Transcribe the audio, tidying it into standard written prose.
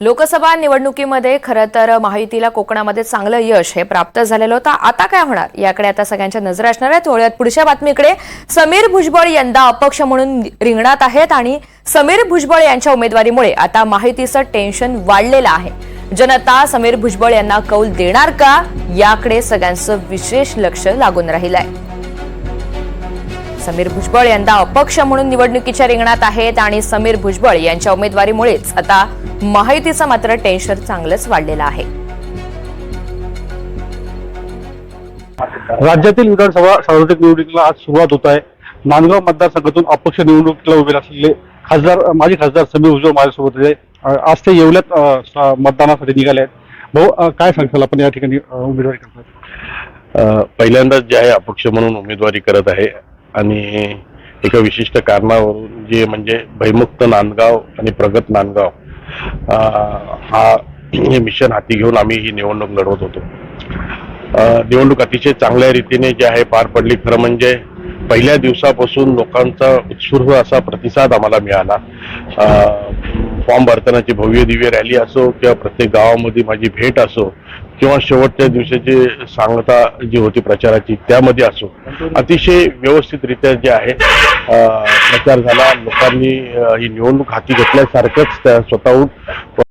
लोकसभा निवडणुकीमध्ये खरं तर महायुतीला कोकणामध्ये चांगलं यश हे प्राप्त झालेलं होतं। आता काय होणार याकडे आता सगळ्यांच्या नजर असणार आहेत। वळूयात पुढच्या बातमीकडे। समीर भुजबळ यंदा अपक्ष म्हणून रिंगणात आहेत आणि समीर भुजबळ यांच्या उमेदवारीमुळे आता महायुतीचं टेन्शन वाढलेलं आहे। जनता समीर भुजबळ यांना कौल देणार का याकडे सगळ्यांचं विशेष लक्ष लागून राहिलं आहे। समीर भुजबळ यंदा अपक्ष म्हणून निवडणुकीच्या रिंगणात आहेत आणि समीर भुजबळ यांच्या उमेदवारीमुळेच आता महायुतीचं मात्र टेन्शन चांगलंच वाढलेलं आहे। राज्यातील विधानसभा सार्वत्रिक निवडणुकीला आज सुरुवात होत आहे। नांदगाव मतदारसंघातून अपक्ष निवडणुकीला उभे असलेले माजी खासदार समीर भुजबळ माझ्यासोबत आहे। आज ते येवल्यात मतदानासाठी निघाले आहेत। भाऊ, काय सांगताल आपण या ठिकाणी उमेदवारी करतात? पहिल्यांदाच जे आहे अपक्ष म्हणून उमेदवारी करत आहे आणि एका विशिष्ट कारणावरून जे म्हणजे भयमुक्त नांदगाव आणि प्रगत नांदगाव हे मिशन हाती घेऊन आम्ही ही निवडणूक लढवत होतो। निवडणूक अतिशय चांगल्या रीतीने जे आहे पार पडली। खरं म्हणजे पहिल्या दिवसापासून लोकांचा उत्स्फूर्त असा प्रतिसाद आम्हाला मिळाला। फॉर्म भरतानाची भव्य दिव्य रॅली असो किंवा प्रत्येक गावामध्ये माझी भेट असो किंवा शेवटच्या दिवसाची सांगता जी होती प्रचाराची त्यामध्ये असो, अतिशय व्यवस्थितरित्या जे आहे प्रचार झाला। लोकांनी ही निवडणूक हाती घेतल्यासारखंच त्या स्वतःहून